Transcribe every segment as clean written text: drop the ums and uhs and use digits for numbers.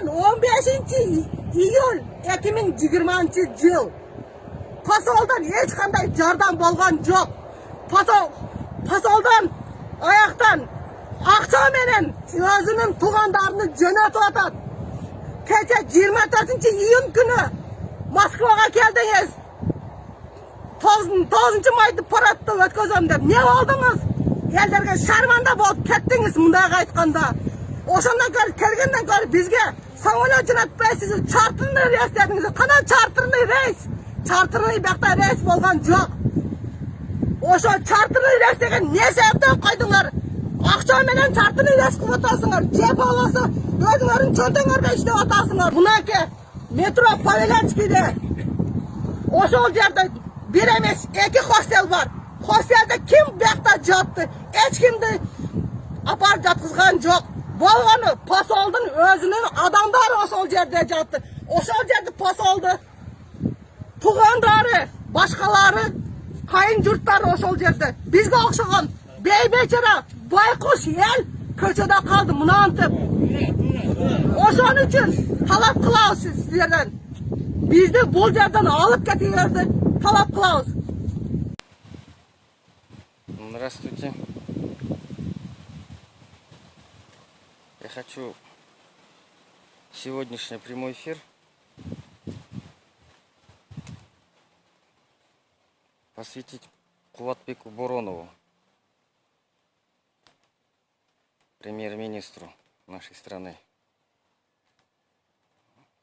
Бүгін 15 июль 2020 жыл. Посолдан ешқандай жардам болған жоқ. Посолдан аяқтан ақша менен өзінің туғандарını жөнөтүп атат. Кеше 24 июнь күні Москваға келдіңіз. 9 майды парадты өткізем деп. Не болдыңыз? Елдерге шарманда болып кеттіңіз мұндайға айтқанда. Ошондан келгенден көріп бізге самолет жөнөтпейсіз, чартерный рейс дедіңіз. Қана чартерный рейс? Чартерный бақта рейс болған жоқ. Ошо чартерный рейс деген не себептен қойдыңдар? Ақша менен чартерный рейс қылып атасыңдар. Же болмаса өзүңөрдүн чөнтөңөрдө иштеп атасыңдар. Мынакей метро Павелецкийде ошол жерде бир эмес 2 хостел бар. Хостелде ким бақта жатты? Эч кимди апарып жаткызган жок. Болгону посолдун өзүнүн адамдары ошол жерде жатты. Ошол жерде посолду тугандары, башкалары, кайын журттары ошол жерде. Бизге окшогон бейбечара байкуш эл көчөдө калды мынантип. Ошон үчүн талап кылабыз сиздерден. Бизди бул жерден алып кетиңерди талап кылабыз. Здравствуйте. Я хочу сегодняшний прямой эфир посвятить Кубатбеку Боронову, премьер-министру нашей страны.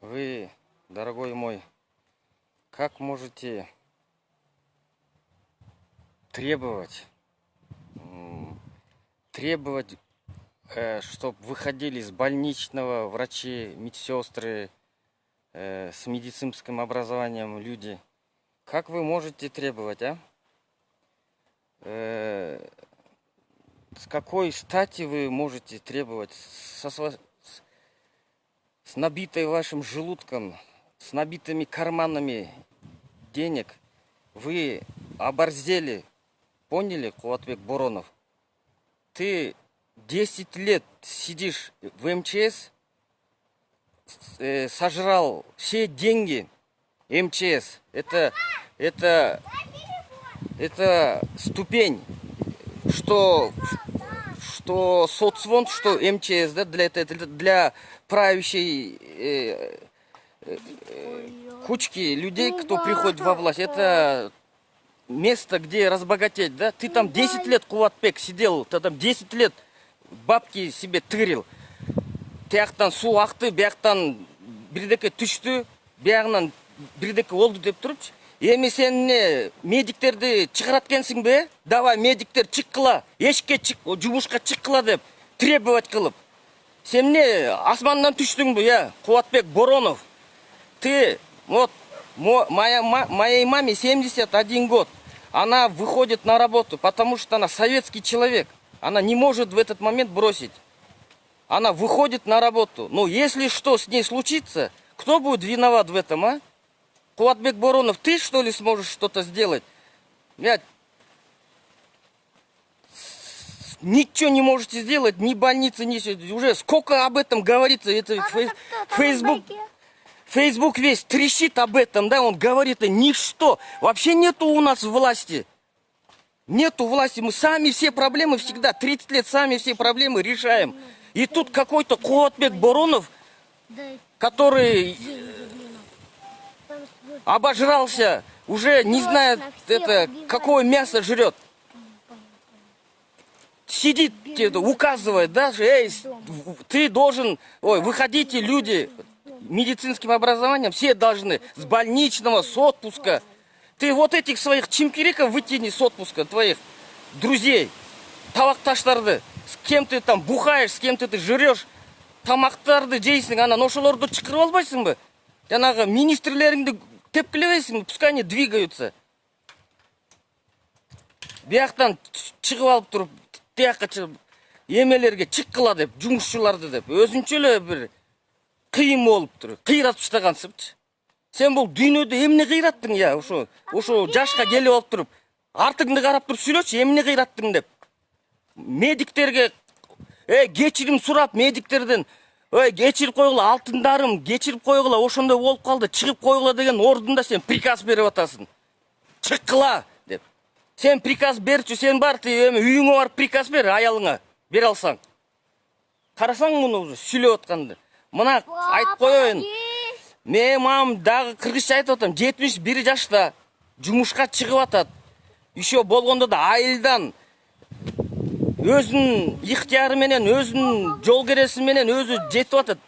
Вы, дорогой мой, как можете требовать, чтобы выходили из больничного врачи, медсестры с медицинским образованием люди? Как вы можете требовать, а? С какой стати вы можете требовать? С набитой вашим желудком, с набитыми карманами денег. Вы оборзели, поняли, Кубатбек Боронов? Ты 10 лет сидишь в МЧС, сожрал все деньги МЧС. Это ступень, что соцфонд, что МЧС, да, для правящей кучки людей, кто приходит во власть. Это место, где разбогатеть, да? Ты там 10 лет, Кубатбек, сидел, ты там 10 лет бабки себе тырил. Тияқтан су ақты, бияқтан бірдеке түшті, бияғынан бірдеке олды деп тұрып. Эми сен не медиктерди чыгараткенсиң бе? Давай медиктер чыккыла, эшикке чык, жумушка чыккыла деп требовать кылып. Сен не асмандан түштүң бе, я, Кубатбек Боронов? Ты, вот, моей маме 71 год. Она выходит на работу, потому что она советский человек. Она не может в этот момент бросить. Она выходит на работу. Но если что с ней случится, кто будет виноват в этом, а? Кубатбек Боронов, ты что ли сможешь что-то сделать? Ничего не можете сделать, ни больницы, ни... Уже сколько об этом говорится, это Facebook весь трещит об этом, да, он говорит, ничто. Вообще нету у нас власти. Нету власти, мы сами все проблемы всегда, 30 лет сами все проблемы решаем. И тут какой-то Кубатбек Боронов, который обожрался, уже не знает, какое мясо жрет. Сидит, указывает, да, эй, ты должен, выходите люди медицинским образованием, все должны, с больничного, с отпуска. Ты вот этих своих чемпириков вытяни с отпуска, твоих друзей, табакташтарды, с кем ты там бухаешь, с кем ты жрешь, тамақтарды жейсің, ошолорду чакырып албайсың бы? Жанагы министрлеріңді тепкілебейсің, пускай они двигаются. Бияқтан чыгып алып туруп, тияққа чыгып, емелерге чыккыла деп, жумушчуларды деп, өзүнчө эле бир кыйын болуп туруп, кыйратып таштагансыпчы. Сен бул дүйнөдө эмне кыйраттың, я, ошо жашка келип алып туруп, артыңды карап туруп сүйлөчү, эмне кыйраттың деп. Медиктерге кечирим сурап, медиктерден Ой, кечирип койгула, алтындарым, кечирип койгула, ошондой болуп калды, чыгып койгула деген ордунда сен приказ берип атасың. Чыккыла деп. Сен приказ берчү, сен бар, эми үйүңө барып приказ бер аялыңа. Бере алсаң. Карасаң муну уже сүйлөп атканды. Мына айтып коеюн. Мен мам дагы кыргызча айтып атам, 71 жашта жумушка чыгып атат. Еще болгондо да айылдан өзүнүн ыктыяры менен, өзүнүн жол кереси менен өзү жетип атат.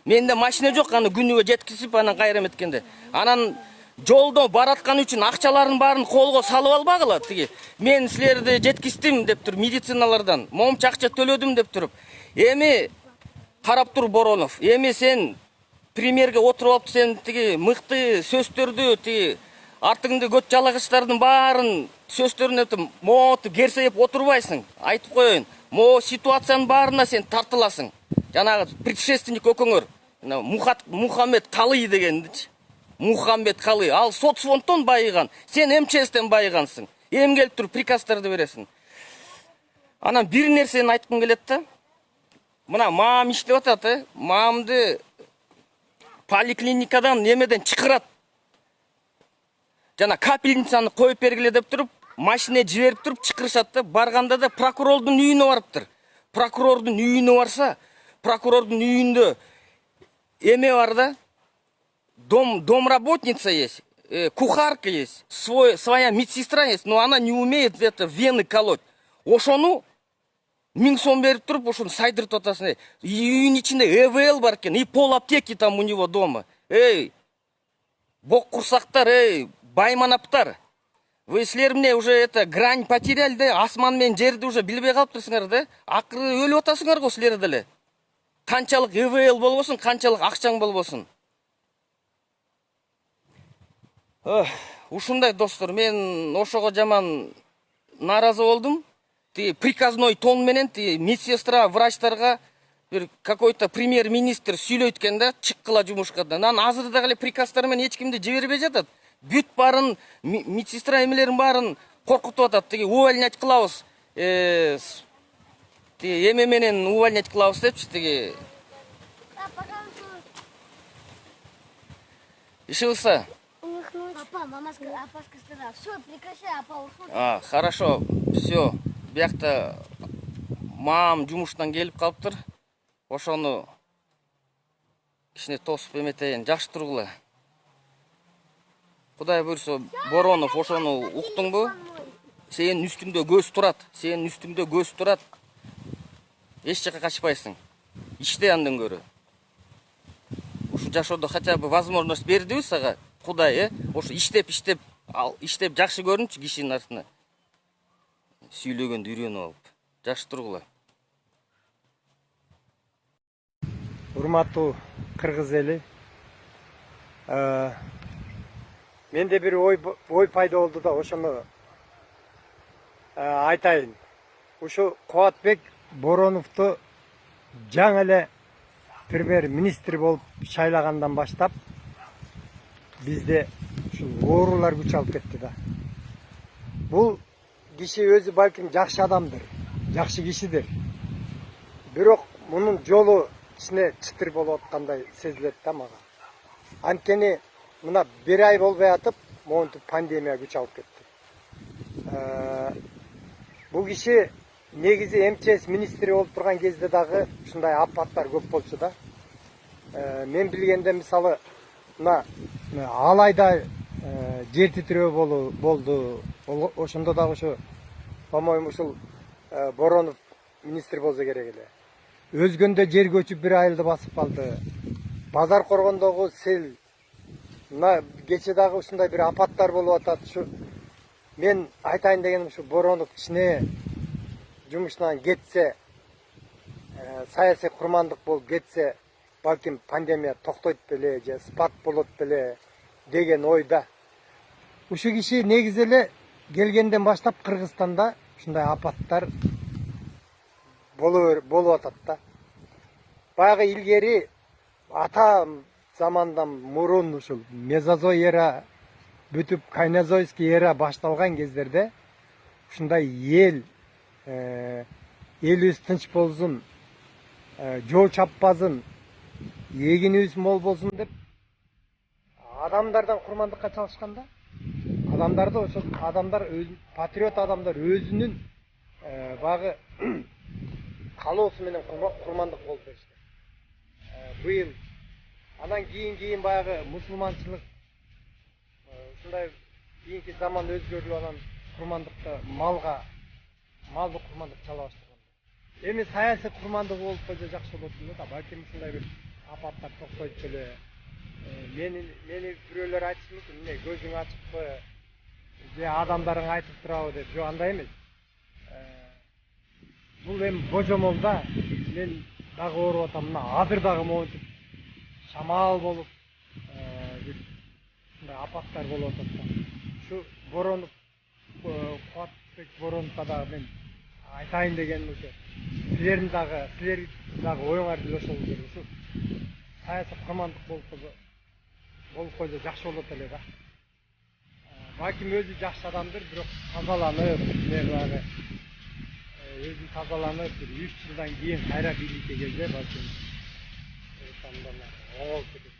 Менде машина жок, аны күнүгө жеткизип, анан кайрам эткенде. Анан жолдо бараткан үчүн акчалардын баарын колго салып албагыла, тиги. Мен силерди жеткиздим деп туруп, медициналардан, момча акча төлөдүм деп туруп. Эми карап тур Боронов. Эми сен премьерге отуруп алып, сен тиги мыкты сөздөрдү, тиги артыңды көт жалагычтардын баарын сөздөрүн этип, мотуп керсейип отурбайсың. Айтып коеюн, могу ситуациянын баарына сен тартыласың. Жанагы предшественник өкөңөр, Мухаммед Калый дегендичи. Мухаммед Калый, ал соцфонддон байыган, сен МЧСтен байыгансың. Эми келип туруп приказдарды бересиң. Анан бир нерсени айткым келет да. Мына мам иштеп атат, мамды поликлиникадан немеден чакырат. Жана капельницаны коюп бергиле деп туруп, машина жиберип туруп чакырышат да, барганда да прокурордун үйүнө барыптыр. Прокурордун үйүнө барса, прокурордун үйүндө эме бар да, домработница есть, кухарка есть, своя медсестра есть, но она не умеет это вены колоть. Ошону 1000 сом берип туруп, ошону сайдыртып атасың. Үйүнүн ичинде ЭВЛ бар экен, и пол аптеки там у него дома. Эй, бок курсактар, эй, байманаптар. Вы силер мне уже это грань потеряли, да? Асман мен жерди уже билбей калыптырсыңар, да? Акыры өлүп атасыңар го силер деле. Канчалык ЭВЛ болбосун, канчалык акчаң болбосун. Ушундай достор, мен ошого жаман наразы болдум. Приказной тон менен медсестра, врачтарга bir какой-то премьер-министр сүйлөйт экен да, чыккыла жумушка да. Анан азыр дагы эле приказдар менен эч кимди жибербей жатат. Бүт барын медсестра эмелерин барын коркутуп атат. Тиги увольнять кылабыз. Тиги эме менен увольнять кылабыз депчи, тиги. Ишылса. Папа, мама сказала, все, прекращай, папа ушел. Хорошо, все. Биякта мам жумуштан келип калыптыр. Ошону кичине тосуп эметейин, жакшы тургула. Кудай буйрса, Боронов, ошону уктуңбу? Сенин үстүңдө көз турат, сенин үстүңдө көз турат. Эч жака качпайсың. Иште андан көрө. Ушу жашоодо хотя бы возможность бердиби сага? Кудай, ошо иштеп жакшы көрүнчү кишинин артына. Сүйлөгөндү үйрөнүп алып. Жакшы тургула. Урматтуу кыргыз эли, менде бир ой пайда болду да, ошону айтайын. Ушу Кубатбек Бороновду жаңы эле премьер-министр болуп шайлагандан баштап бизде ушул оорулар күч алып кетти да. Бул киши өзү балким жакшы адамдыр, жакшы кишидир. Бирок мунун жолу кичине чытыр болуп аткандай сезилет да мага. Анткени мына бир ай болбой атып, монтип пандемия күч алып кетти. Бул киши негизи МЧС министри болуп турган кезде дагы ушундай апаттар көп болчу да. Мен билгенде мисалы мына Алайда жер титирөө болду. Ошондо дагы ушу, по-моему, ушул Боронов министр болсо керек эле. Өзгөндө жер көчүп бир айылды басып калды. Базар Коргондогу сел. Мына кече дагы ушундай бир апаттар болуп атат. Мен айтайын дегеним ушу Боронов кичине жумушунан кетсе, саясий курмандык болуп кетсе, балким пандемия токтойт беле, же спад болот беле деген ойда. Ушу киши негизи эле келгенден баштап Кыргызстанда ушундай апаттар болуп атат да. Баягы илгери ата замандан мурун ушул мезозой эра бүтүп кайнозойский эра башталган кездерде ушундай элибиз тынч болсун, жоо чаппасын, егинибиз мол болсун деп адамдардан курмандыкка чалышканда адамдарды ошол адамдар патриот адамдар өзүнүн багы каалоосу менен курмандык болуп беришти. Быйыл анан кийин баягы мусулманчылык ушундай кийинки заман өзгөрүп анан курмандыкты малды курмандык чала баштаган. Эми саясий курмандык болуп койсо жакшы болот эле да. Балким ушундай бир апаттар токтойт эле. Мени бирөөлөр айтышы мүмкүн, эмне көзүң ачыкпы, же адамдарың айтып турабы деп. Жок, андай эмес. Бул эми божомол да, мен дагы ооруп атам, мына азыр дагы монтип шамал болуп, бир мындай апаттар болуп атат да. Ушу Боронов, Кубатбек Бороновго дагы мен айтайын дегеним ушу. Силер дагы оюңар деле ошол керек. Ушу саясий курмандык болуп койсо жакшы болот эле да. Балким өзү жакшы адамдыр, бирок тазаланып, баягы өзү тазаланып, бир 3 жылдан кийин кайра бийликке келсе, балким оңолуп кетет.